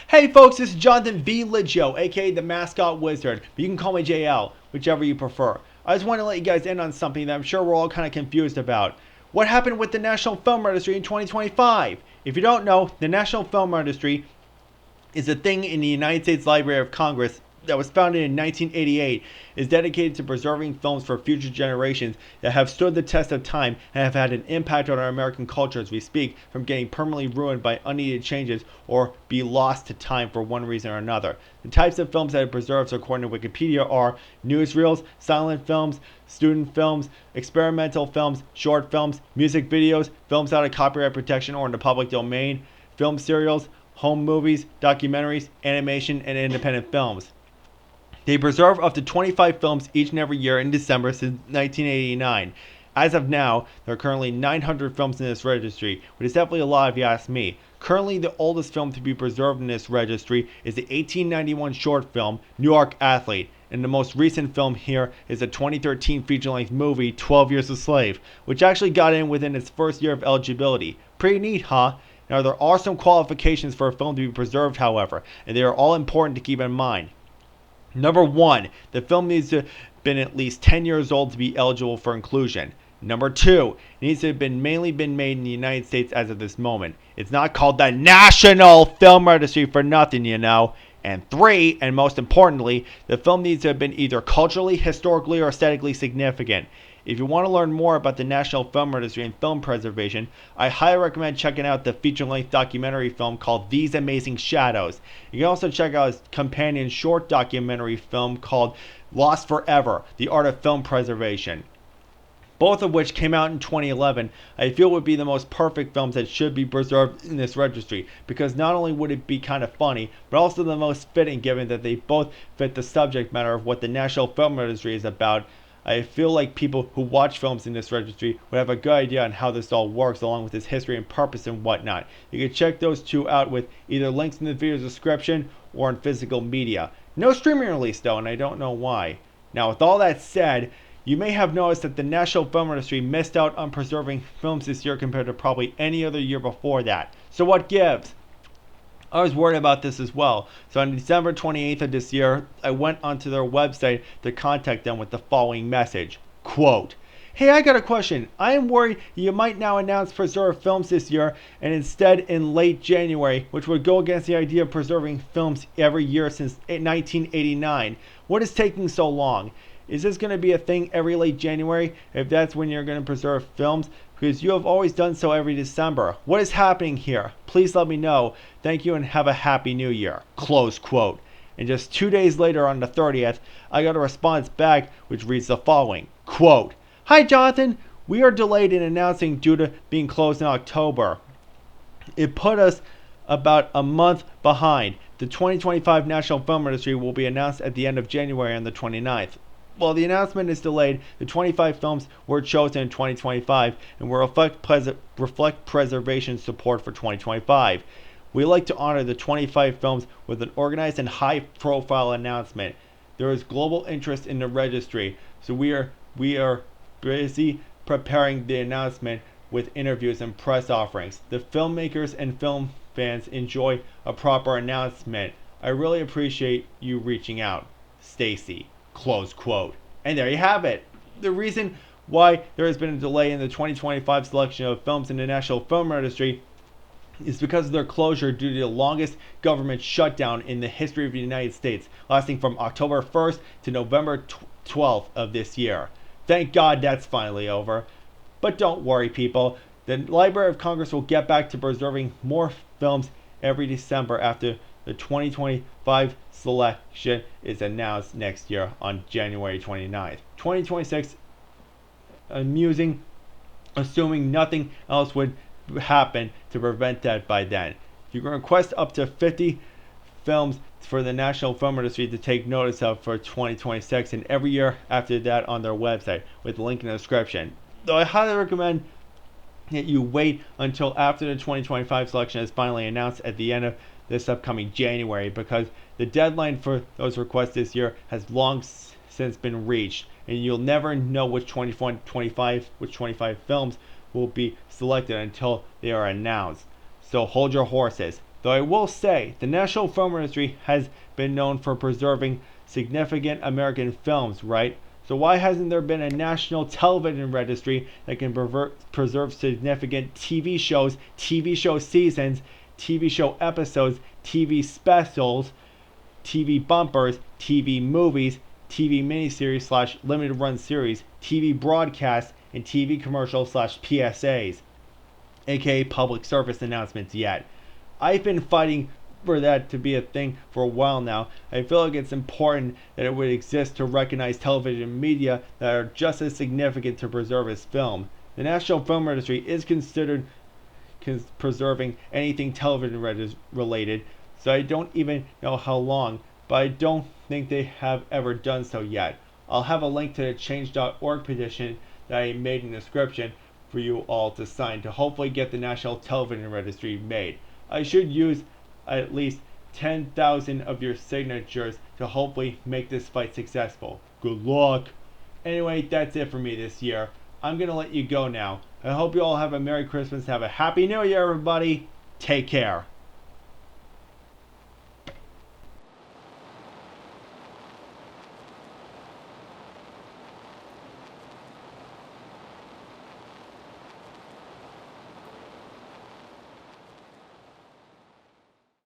Hey folks, this is Jonathan V. Liggio, aka the Mascot Wizard, but you can call me JL, whichever you prefer. I just want to let you guys in on something that I'm sure we're all kind of confused about. What happened with the National Film Registry in 2025? If you don't know, the National Film Registry is a thing in the United States Library of Congress that was founded in 1988, is dedicated to preserving films for future generations that have stood the test of time and have had an impact on our American culture as we speak, from getting permanently ruined by unneeded changes or be lost to time for one reason or another. The types of films that it preserves, according to Wikipedia, are newsreels, silent films, student films, experimental films, short films, music videos, films out of copyright protection or in the public domain, film serials, home movies, documentaries, animation, and independent films. They preserve up to 25 films each and every year in December since 1989. As of now, there are currently 900 films in this registry, which is definitely a lot if you ask me. Currently, the oldest film to be preserved in this registry is the 1891 short film, New York Athlete, and the most recent film here is the 2013 feature-length movie, 12 Years a Slave, which actually got in within its first year of eligibility. Pretty neat, huh? Now, there are some qualifications for a film to be preserved, however, and they are all important to keep in mind. Number 1, the film needs to have been at least 10 years old to be eligible for inclusion. Number 2, it needs to have mainly been made in the United States as of this moment. It's not called the National Film Registry for nothing, you know. And 3, and most importantly, the film needs to have been either culturally, historically, or aesthetically significant. If you want to learn more about the National Film Registry and film preservation, I highly recommend checking out the feature-length documentary film called These Amazing Shadows. You can also check out his companion short documentary film called Lost Forever, The Art of Film Preservation. Both of which came out in 2011, I feel would be the most perfect films that should be preserved in this registry, because not only would it be kind of funny, but also the most fitting given that they both fit the subject matter of what the National Film Registry is about. I feel like people who watch films in this registry would have a good idea on how this all works, along with its history and purpose and whatnot. You can check those two out with either links in the video description or in physical media. No streaming release though, and I don't know why. Now, with all that said, you may have noticed that the National Film Registry missed out on preserving films this year compared to probably any other year before that. So what gives? I was worried about this as well. So on December 28th of this year, I went onto their website to contact them with the following message. Quote, "Hey, I got a question. I am worried you might now announce preserved films this year and instead in late January, which would go against the idea of preserving films every year since 1989. What is taking so long? Is this going to be a thing every late January if that's when you're going to preserve films? Because you have always done so every December. What is happening here? Please let me know. Thank you and have a happy new year." Close quote. And just 2 days later on the 30th, I got a response back which reads the following. Quote, "Hi Jonathan, we are delayed in announcing due to being closed in October. It put us about a month behind. The 2025 National Film Registry will be announced at the end of January on the 29th. While the announcement is delayed, the 25 films were chosen in 2025 and will reflect preservation support for 2025. We like to honor the 25 films with an organized and high-profile announcement. There is global interest in the registry, so we are busy preparing the announcement with interviews and press offerings. The filmmakers and film fans enjoy a proper announcement. I really appreciate you reaching out. Stacy." Close quote. And there you have it. The reason why there has been a delay in the 2025 selection of films in the National Film Registry is because of their closure due to the longest government shutdown in the history of the United States, lasting from October 1st to November 12th of this year. Thank God that's finally over. But don't worry, people. The Library of Congress will get back to preserving more films every December after the 2025 selection is announced next year on January 29th. 2026, amusing, assuming nothing else would happen to prevent that by then. You can request up to 50 films for the National Film Registry to take notice of for 2026 and every year after that on their website with the link in the description. Though I highly recommend that you wait until after the 2025 selection is finally announced at the end of this upcoming January, because the deadline for those requests this year has long since been reached, and you'll never know which 25 films will be selected until they are announced. So hold your horses. Though I will say, the National Film Registry has been known for preserving significant American films, right? So why hasn't there been a National Television Registry that can preserve significant TV shows, TV show seasons, TV show episodes, TV specials, TV bumpers, TV movies, TV miniseries slash limited run series, TV broadcasts, and TV commercials slash PSAs, aka public service announcements yet? I've been fighting for that to be a thing for a while now. I feel like it's important that it would exist to recognize television media that are just as significant to preserve as film. The National Film Registry is considered preserving anything television related, so I don't even know how long, but I don't think they have ever done so yet. I'll have a link to the change.org petition that I made in the description for you all to sign to hopefully get the National Television Registry made. I should use at least 10,000 of your signatures to hopefully make this fight successful. Good luck! Anyway, that's it for me this year. I'm gonna let you go now. I hope you all have a Merry Christmas. Have a Happy New Year, everybody. Take care.